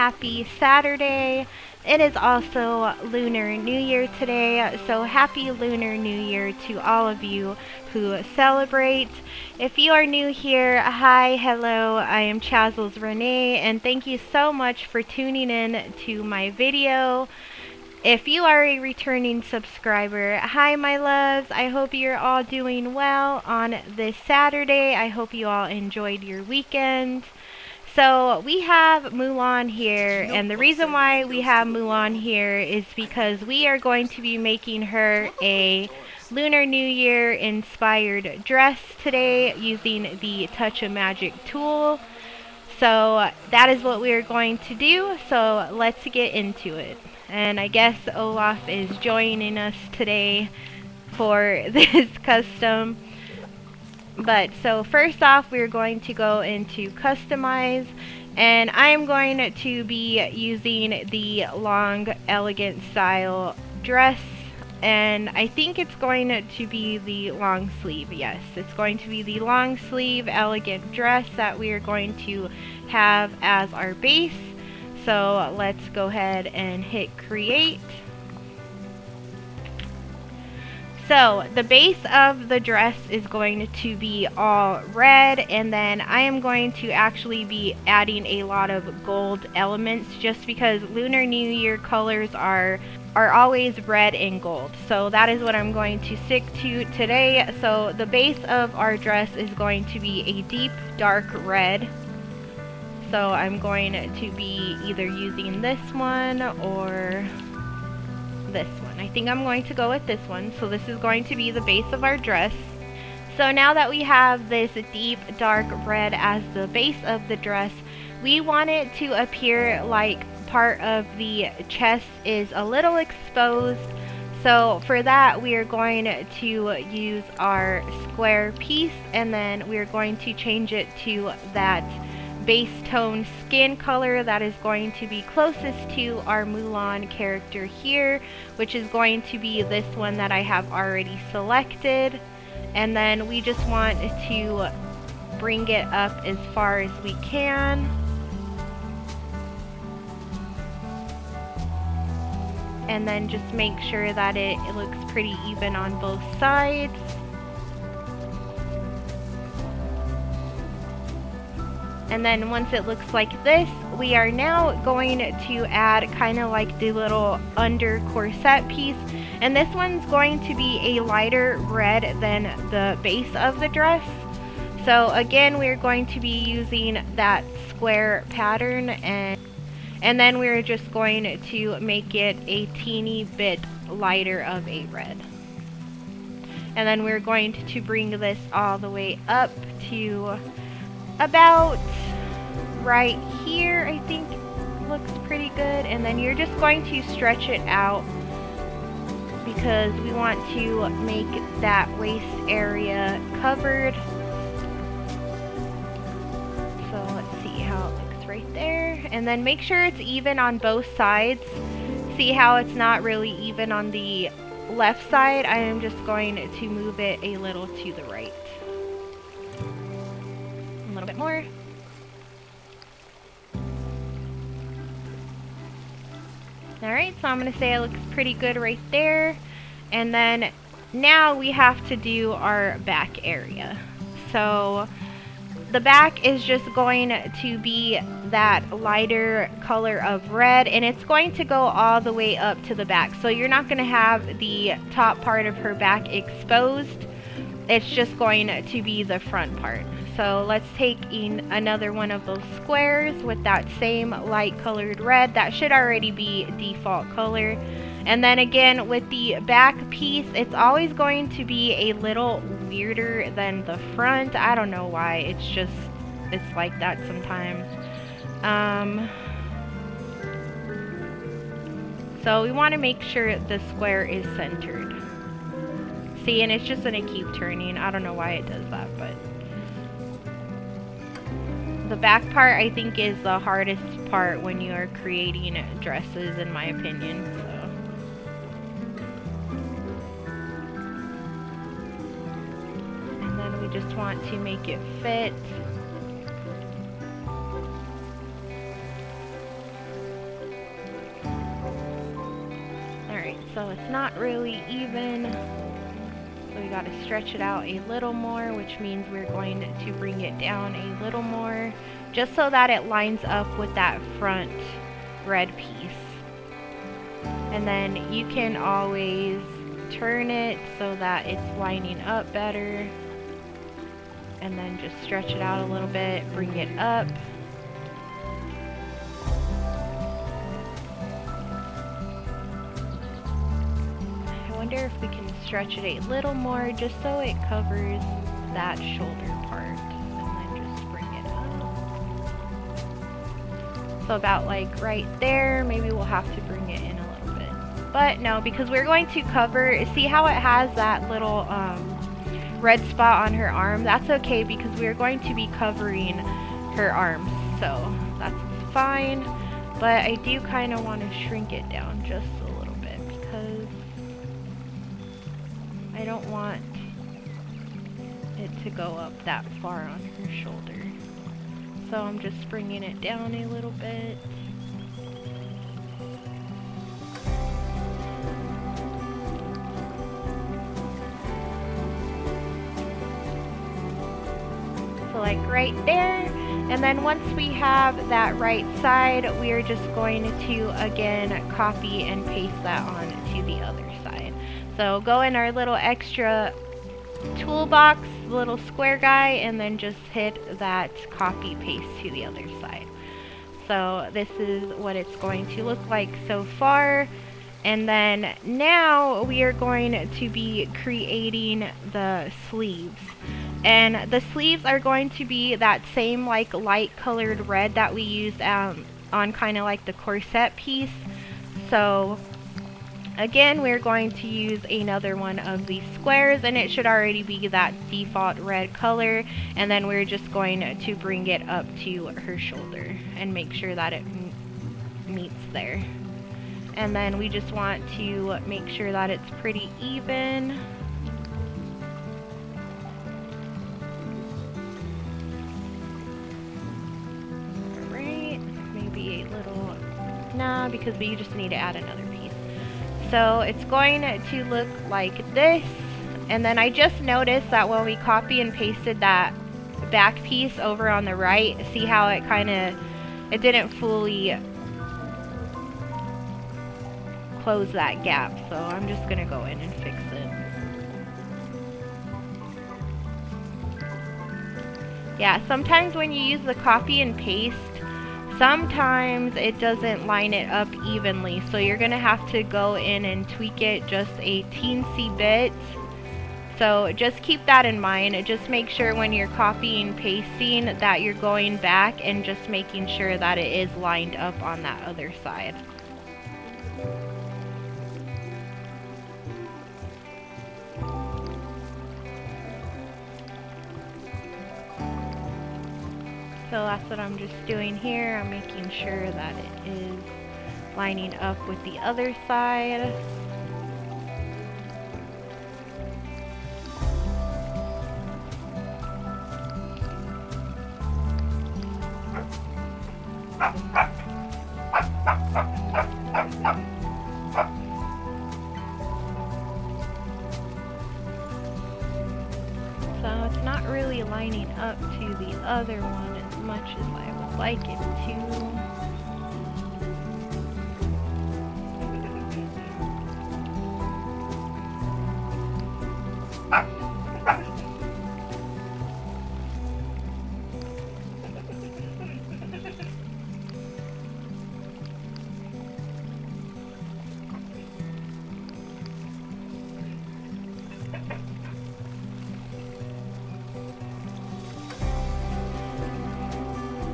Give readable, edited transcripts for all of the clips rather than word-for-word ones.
happy Saturday. It is also Lunar New Year today, so happy Lunar New Year to all of you who celebrate. If you are new here, hi, hello, I am Chazzles Renee, and thank you so much for tuning in to my video. If you are a returning subscriber, hi my loves, I hope you're all doing well on this Saturday. I hope you all enjoyed your weekend. So we have Mulan here, and the reason why we have Mulan here is because we are going to be making her a Lunar New Year inspired dress today using the Touch of Magic tool. So that is what we are going to do, so let's get into it. And I guess Olaf is joining us today for this custom. But so first off, we're going to go into customize, and I'm going to be using the long elegant style dress, and I think it's going to be the long sleeve. Yes, it's going to be the long sleeve elegant dress that we are going to have as our base. So let's go ahead and hit create. So the base of the dress is going to be all red, and then I am going to actually be adding a lot of gold elements just because Lunar New Year colors are always red and gold. So that is what I'm going to stick to today. So the base of our dress is going to be a deep dark red. So I'm going to be either using this one or this one. I think I'm going to go with this one. So this is going to be the base of our dress. So now that we have this deep dark red as the base of the dress, we want it to appear like part of the chest is a little exposed. So for that, we are going to use our square piece, and then we are going to change it to that base tone skin color that is going to be closest to our Mulan character here, which is going to be this one that I have already selected. And then we just want to bring it up as far as we can. And then just make sure that it looks pretty even on both sides. And then once it looks like this, we are now going to add kind of like the little under corset piece. And this one's going to be a lighter red than the base of the dress. So again, we're going to be using that square pattern, and then we're just going to make it a teeny bit lighter of a red. And then we're going to bring this all the way up to about right here. I think looks pretty good. And then you're just going to stretch it out because we want to make that waist area covered. So let's see how it looks right there. And then make sure it's even on both sides. See how it's not really even on the left side? I am just going to move it a little to the right. A little bit more. Alright, so I'm going to say it looks pretty good right there. And then now we have to do our back area. So the back is just going to be that lighter color of red, and it's going to go all the way up to the back. So you're not going to have the top part of her back exposed. It's just going to be the front part. So let's take in another one of those squares with that same light colored red. That should already be default color. And then again with the back piece, it's always going to be a little weirder than the front. I don't know why, it's like that sometimes. So we want to make sure the square is centered. See, and it's just going to keep turning. I don't know why it does that, but the back part I think is the hardest part when you are creating dresses, in my opinion. So and then we just want to make it fit. it's not really even. So we got to stretch it out a little more, which means we're going to bring it down a little more, just so that it lines up with that front red piece. And then you can always turn it so that it's lining up better. And then just stretch it out a little bit, bring it up. I wonder if we can stretch it a little more just so it covers that shoulder part. And then just bring it up. So about like right there, maybe we'll have to bring it in a little bit. But no, because we're going to cover, see how it has that little red spot on her arm? That's okay because we're going to be covering her arms. So that's fine. But I do kind of want to shrink it down just a little bit because I don't want it to go up that far on her shoulder. So I'm just bringing it down a little bit. So like right there. And then once we have that right side, we're just going to again copy and paste that on to the other side. So go in our little extra toolbox, the little square guy, and then just hit that copy paste to the other side. So this is what it's going to look like so far. And then now we are going to be creating the sleeves. And the sleeves are going to be that same like light colored red that we used on kind of like the corset piece. So again, we're going to use another one of these squares, and it should already be that default red color. And then we're just going to bring it up to her shoulder and make sure that it meets there. And then we just want to make sure that it's pretty even. Alright, maybe a little, nah, because we just need to add another piece. So it's going to look like this. And then I just noticed that when we copy and pasted that back piece over on the right, see how it it didn't fully close that gap. So I'm just gonna go in and fix it. Yeah, sometimes when you use the copy and paste, sometimes it doesn't line it up evenly, so you're gonna have to go in and tweak it just a teensy bit. So just keep that in mind. Just make sure when you're copying and pasting that you're going back and just making sure that it is lined up on that other side. So that's what I'm just doing here. I'm making sure that it is lining up with the other side. So it's not really lining up to the other one as much as I would like it to.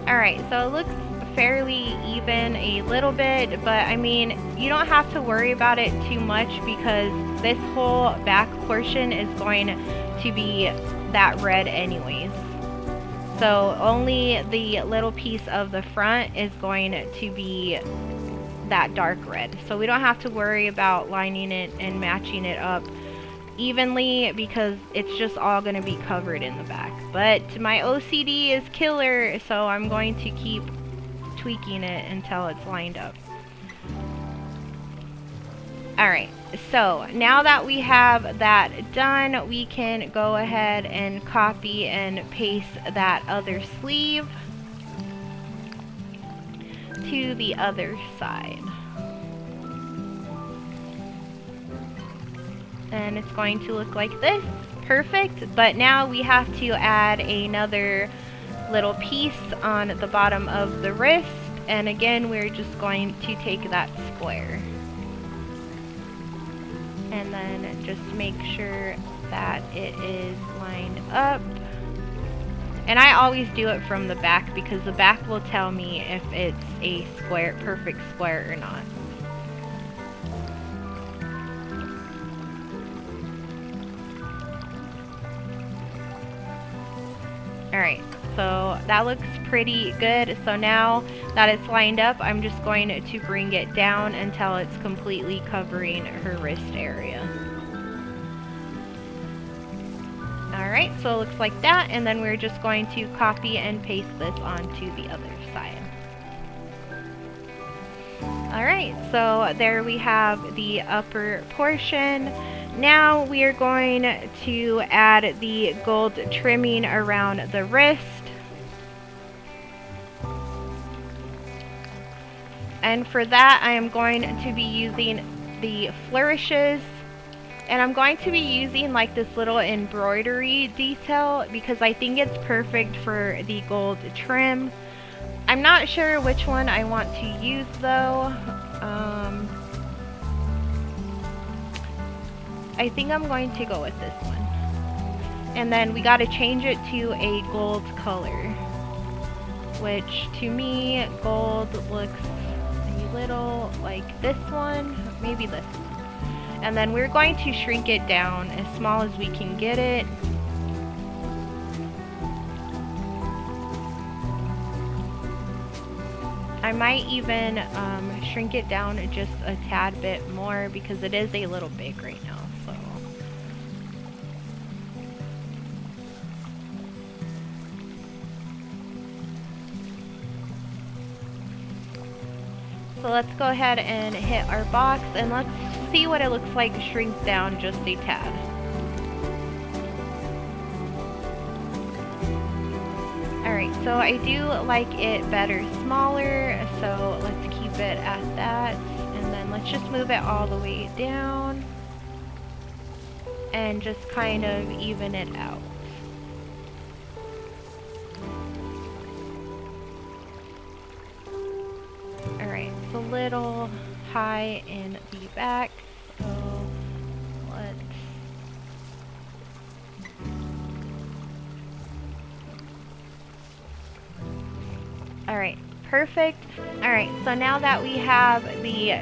Alright, so it looks fairly even a little bit, but I mean, you don't have to worry about it too much because this whole back portion is going to be that red anyways. So only the little piece of the front is going to be that dark red. So we don't have to worry about lining it and matching it up evenly because it's just all going to be covered in the back. But my OCD is killer, so I'm going to keep tweaking it until it's lined up. Alright, so now that we have that done, we can go ahead and copy and paste that other sleeve to the other side. And it's going to look like this. Perfect. But now we have to add another little piece on the bottom of the wrist. And again, we're just going to take that square. And then just make sure that it is lined up. And I always do it from the back because the back will tell me if it's a square, perfect square or not. Alright, so that looks pretty good. So now that it's lined up, I'm just going to bring it down until it's completely covering her wrist area. Alright, so it looks like that, and then we're just going to copy and paste this onto the other side. Alright, so there we have the upper portion. Now we are going to add the gold trimming around the wrist. And for that, I am going to be using the flourishes. And I'm going to be using like this little embroidery detail because I think it's perfect for the gold trim. I'm not sure which one I want to use though. I think I'm going to go with this one. And then we got to change it to a gold color, which to me gold looks a little like this one, maybe this one. And then we're going to shrink it down as small as we can get it. I might even shrink it down just a tad bit more because it is a little big right now. So let's go ahead and hit our box and let's see what it looks like shrink down just a tad. Alright, so I do like it better smaller, so let's keep it at that. And then let's just move it all the way down and just kind of even it out. Alright, it's a little high in the back, so let's... Alright, perfect. Alright, so now that we have the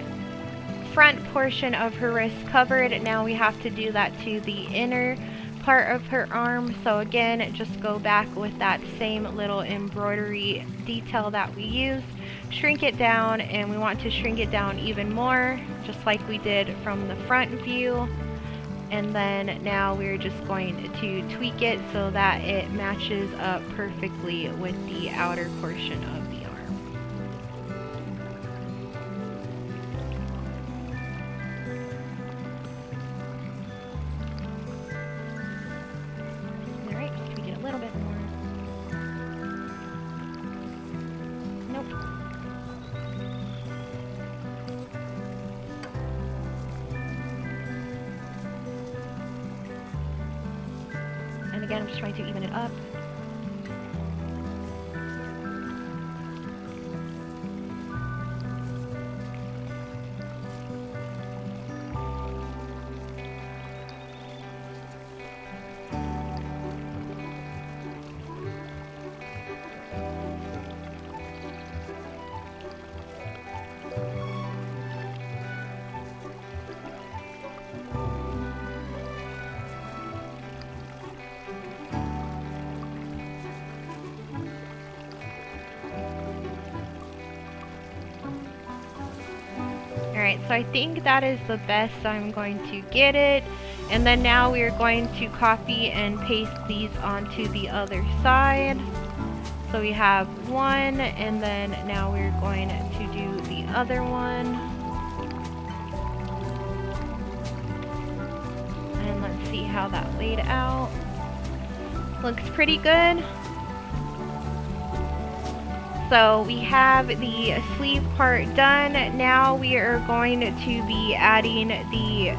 front portion of her wrist covered, now we have to do that to the inner part of her arm. So again, just go back with that same little embroidery detail that we used. Shrink it down, and we want to shrink it down even more, just like we did from the front view. And then now we're just going to tweak it so that it matches up perfectly with the outer portion of the arm. Alright, just tweak it a little bit more. Nope. And again, I'm just trying to even it up. Alright, so I think that is the best I'm going to get it. And then now we are going to copy and paste these onto the other side. So we have one, and then now we're going to do the other one. how that laid out. Looks pretty good. So we have the sleeve part done. Now we are going to be adding the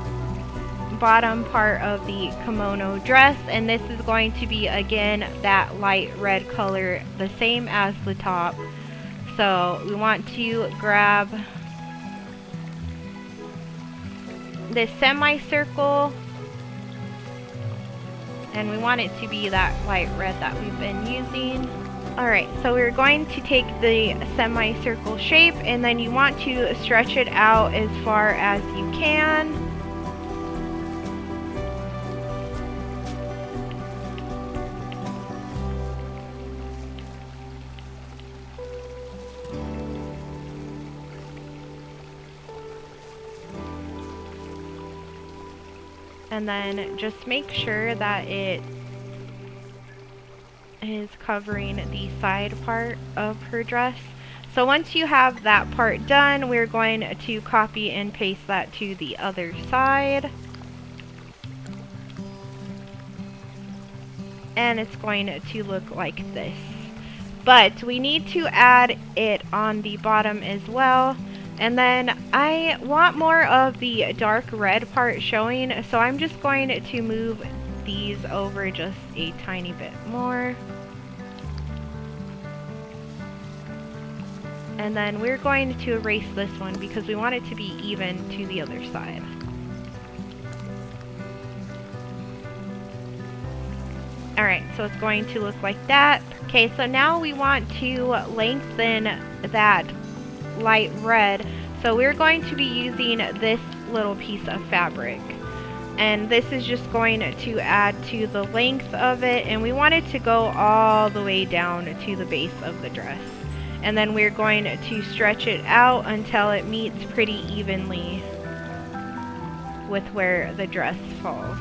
bottom part of the kimono dress, and this is going to be again that light red color, the same as the top. So we want to grab this semicircle, and we want it to be that light red that we've been using. Alright, so we're going to take the semicircle shape, and then you want to stretch it out as far as you can. And then just make sure that it is covering the side part of her dress. So once you have that part done, we're going to copy and paste that to the other side. And it's going to look like this. But we need to add it on the bottom as well. And then I want more of the dark red part showing, so I'm just going to move these over just a tiny bit more. And then we're going to erase this one because we want it to be even to the other side. Alright, so it's going to look like that. Okay, so now we want to lengthen that light red. So we're going to be using this little piece of fabric. And this is just going to add to the length of it. And we want it to go all the way down to the base of the dress. And then we're going to stretch it out until it meets pretty evenly with where the dress falls.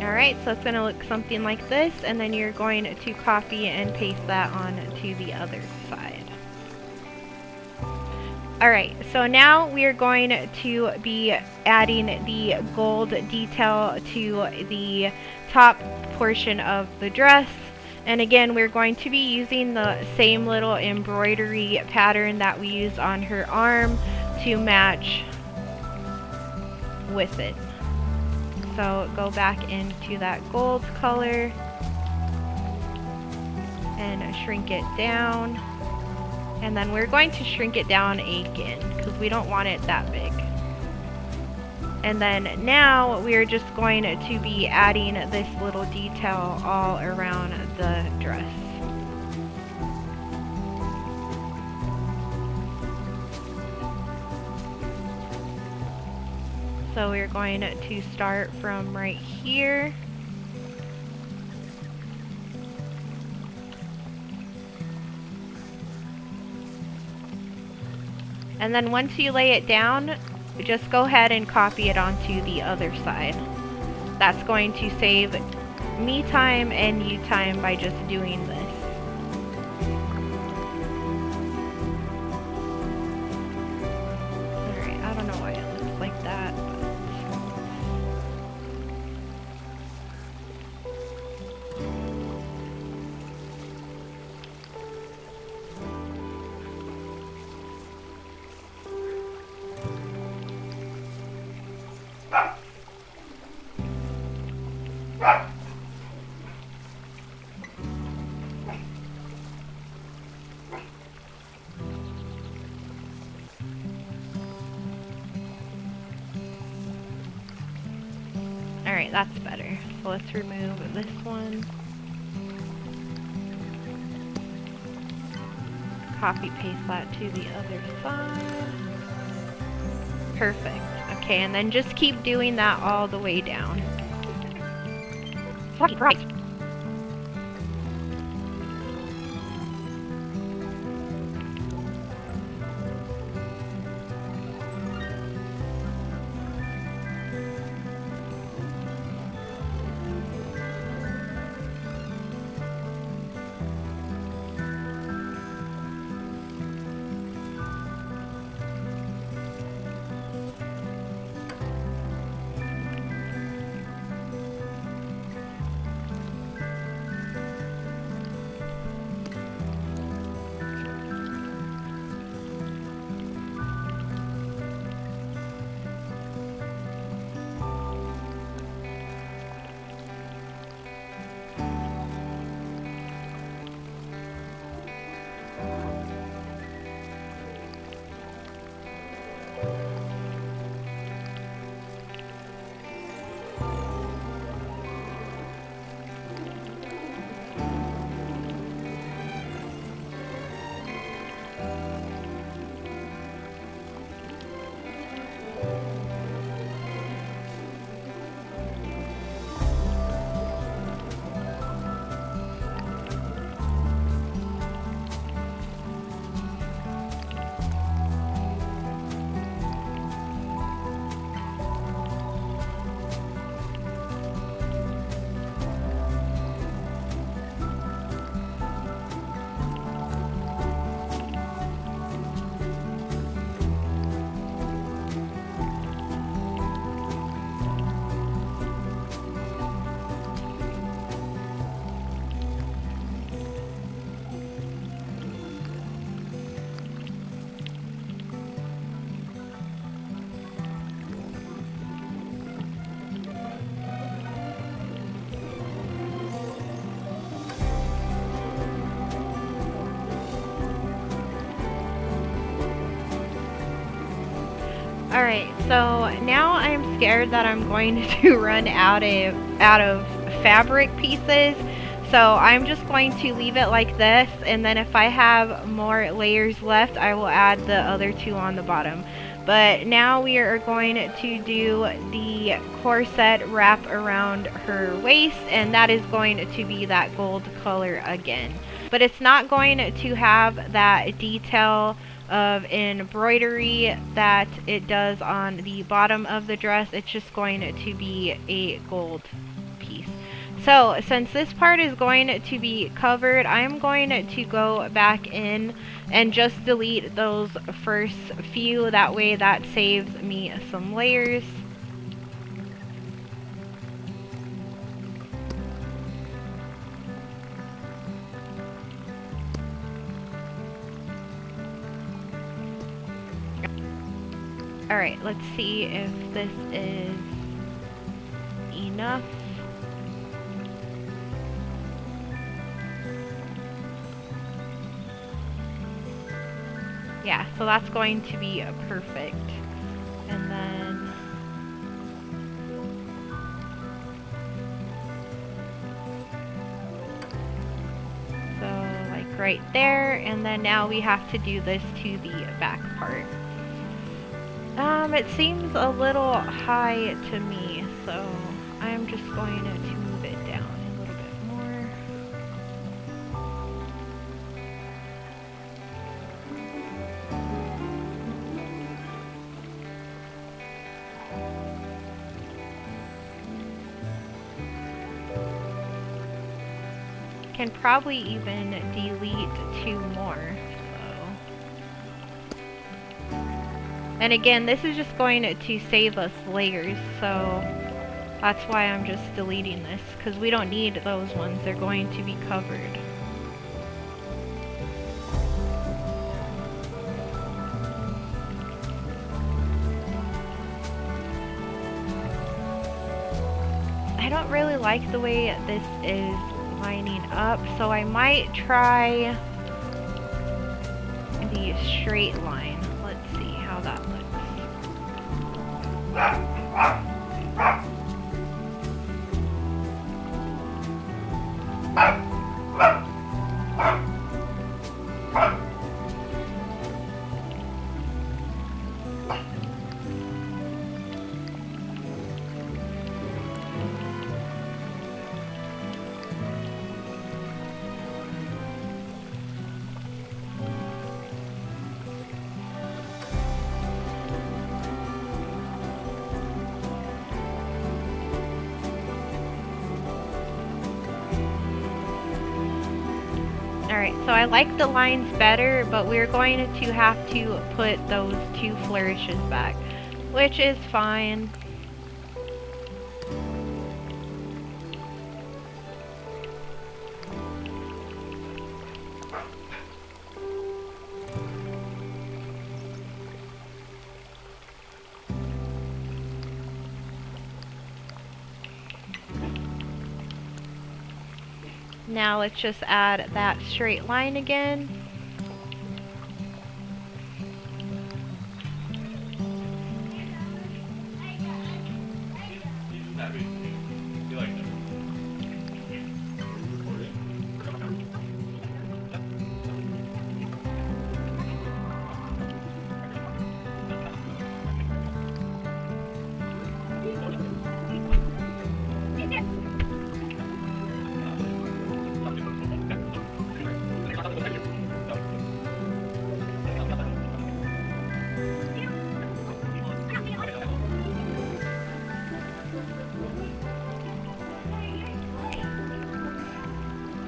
Alright, so it's going to look something like this, and then you're going to copy and paste that on to the other side. Alright, so now we are going to be adding the gold detail to the top portion of the dress. And again, we're going to be using the same little embroidery pattern that we used on her arm to match with it. So go back into that gold color and shrink it down. And then we're going to shrink it down again because we don't want it that big. And then now we're just going to be adding this little detail all around the dress. So we're going to start from right here. And then once you lay it down, just go ahead and copy it onto the other side. That's going to save me time and you time by just doing this. Alright, I don't know why it looks like that. Alright, that's better. So let's remove this one. Copy paste that to the other side. Perfect. Okay, and then just keep doing that all the way down. Fucking Christ. Alright, so now I'm scared that I'm going to run out of fabric pieces. So I'm just going to leave it like this, and then if I have more layers left, I will add the other two on the bottom. But now we are going to do the corset wrap around her waist, and that is going to be that gold color again. But it's not going to have that detail of embroidery that it does on the bottom of the dress. It's just going to be a gold piece. So since this part is going to be covered, I'm going to go back in and just delete those first few. That way that saves me some layers. Alright, let's see if this is enough. Yeah, so that's going to be perfect. And then so like right there, and then now we have to do this to the back part. It seems a little high to me, so I'm just going to move it down a little bit more. Can probably even delete 2 more. And again, this is just going to save us layers, so that's why I'm just deleting this, because we don't need those ones. They're going to be covered. I don't really like the way this is lining up, so I might try the straight line. Let's see how that looks. Alright, so I like the lines better, but we're going to have to put those 2 flourishes back, which is fine. Now let's just add that straight line again.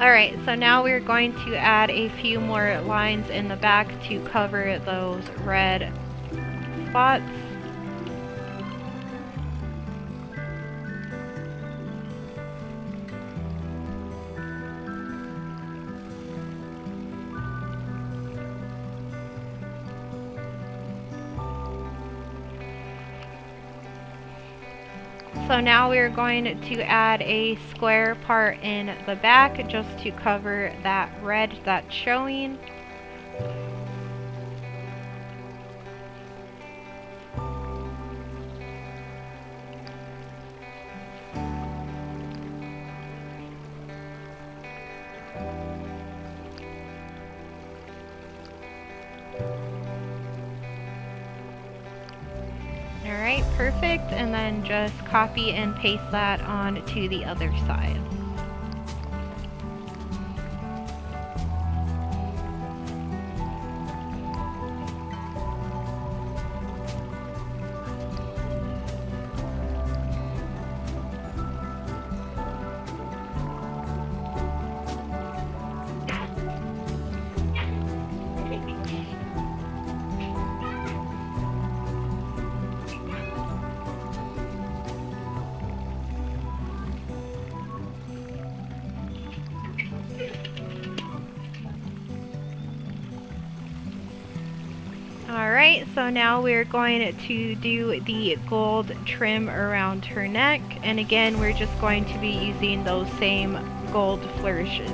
Alright, so now we're going to add a few more lines in the back to cover those red spots. So now we're going to add a square part in the back just to cover that red that's showing. Alright, perfect. And then just copy and paste that on to the other side. Alright, so now we're going to do the gold trim around her neck, and again we're just going to be using those same gold flourishes.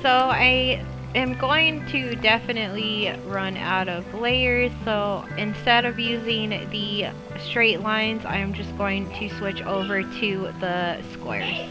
So I am going to definitely run out of layers, so instead of using the straight lines, I'm just going to switch over to the squares.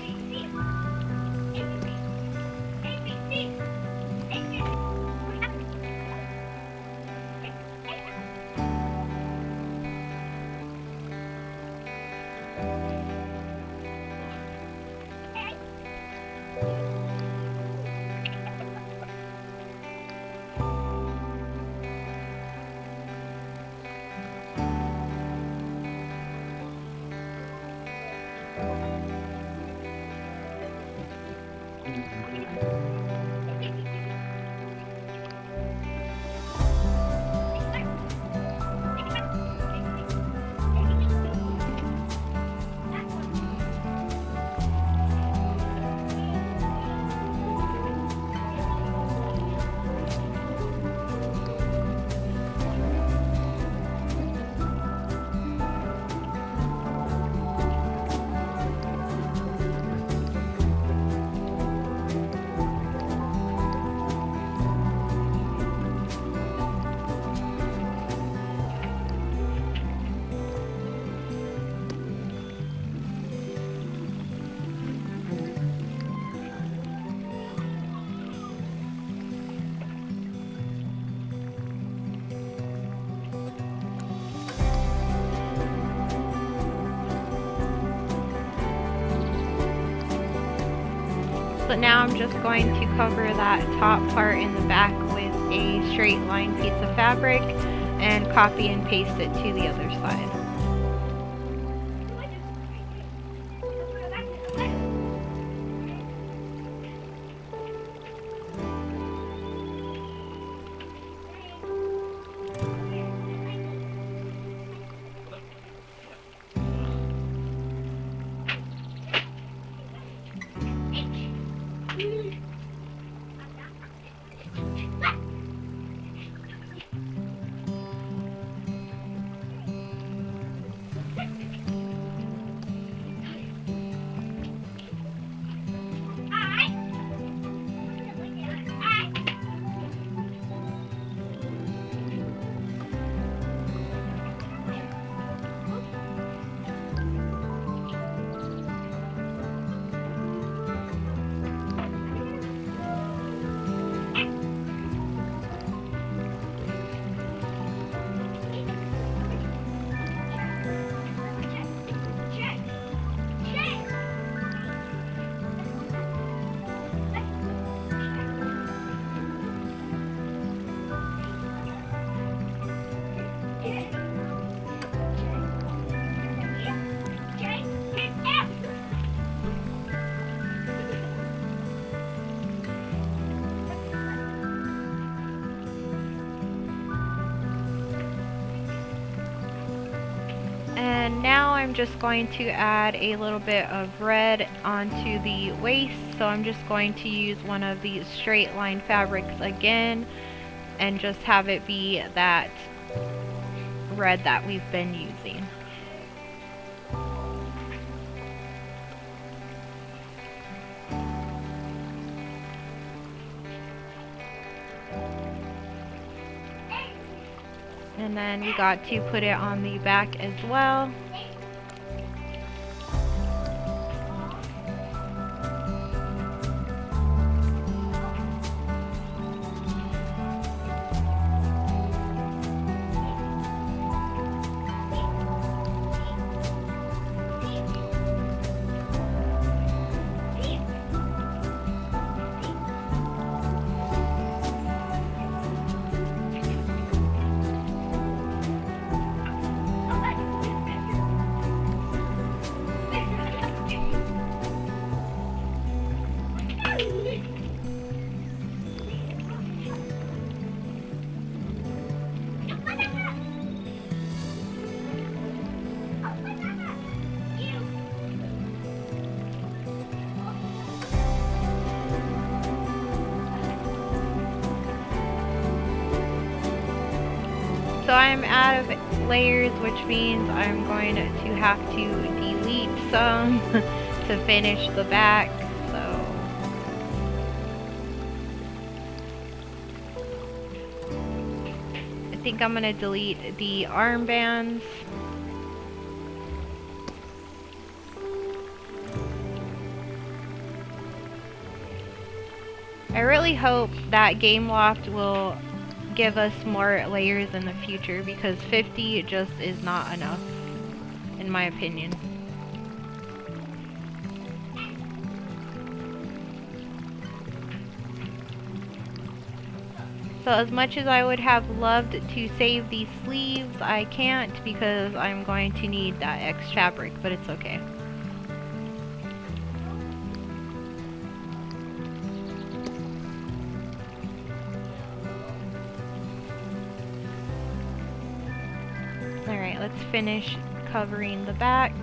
But now I'm just going to cover that top part in the back with a straight line piece of fabric and copy and paste it to the other side. And now I'm just going to add a little bit of red onto the waist. So I'm just going to use one of these straight line fabrics again and just have it be that red that we've been using. And then we got to put it on the back as well. So I'm out of layers, which means I'm going to have to delete some to finish the back. So I think I'm going to delete the armbands. I really hope that Game Loft will give us more layers in the future, because 50 just is not enough, in my opinion. So as much as I would have loved to save these sleeves, I can't because I'm going to need that X fabric, but it's okay. Alright, let's finish covering the back.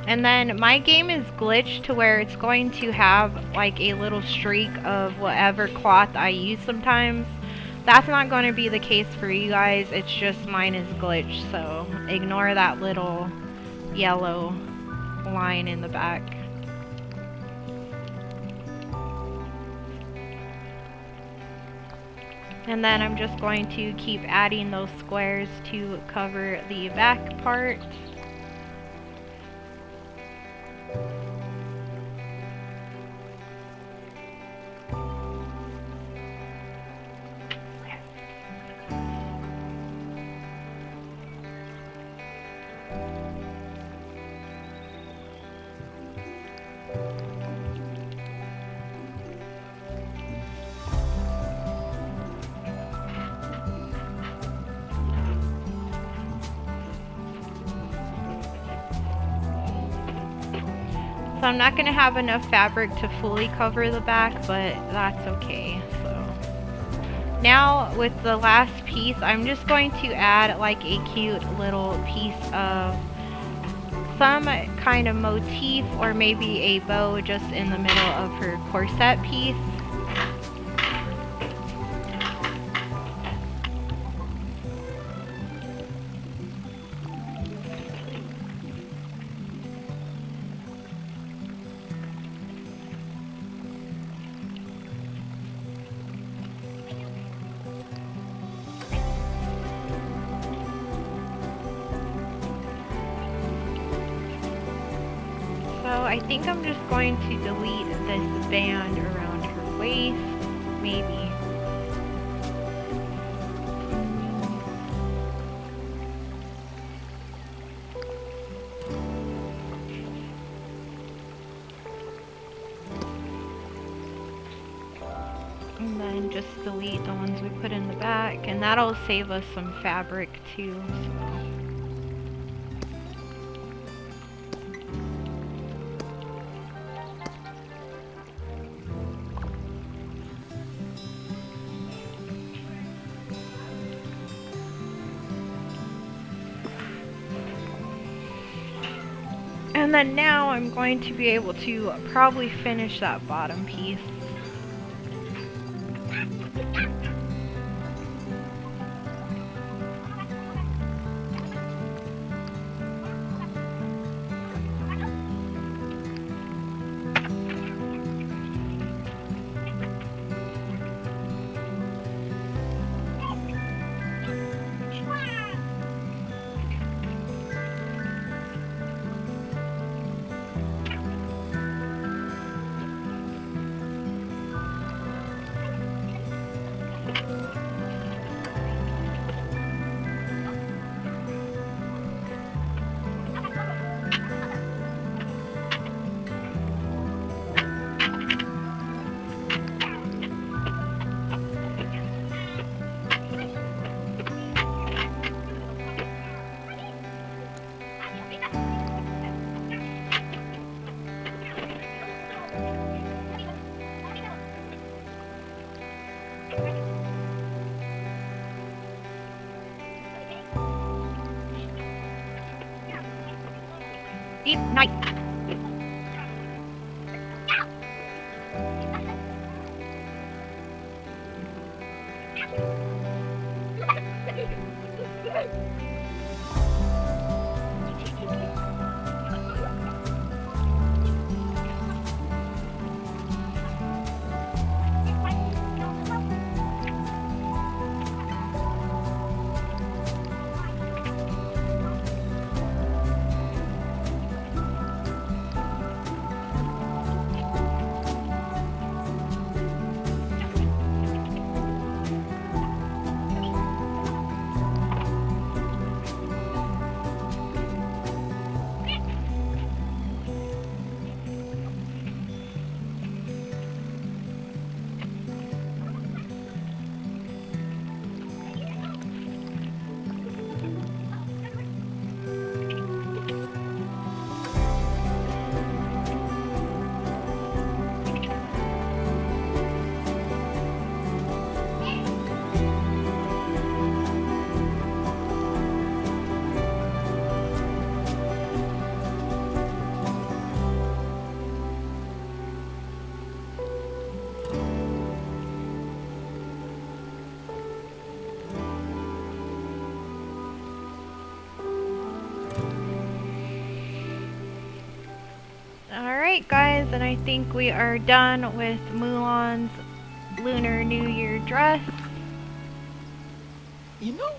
And then my game is glitched to where it's going to have like a little streak of whatever cloth I use sometimes. That's not going to be the case for you guys. It's just mine is glitched, so ignore that little yellow line in the back. And then I'm just going to keep adding those squares to cover the back part. So I'm not going to have enough fabric to fully cover the back, but that's okay. So now with the last piece, I'm just going to add like a cute little piece of some kind of motif, or maybe a bow just in the middle of her corset piece. So I think I'm just going to delete this band around her waist, maybe. And then just delete the ones we put in the back, and that'll save us some fabric too. So. And then now I'm going to be able to probably finish that bottom piece. Deep, nice. Alright guys, and I think we are done with Mulan's Lunar New Year dress. You know,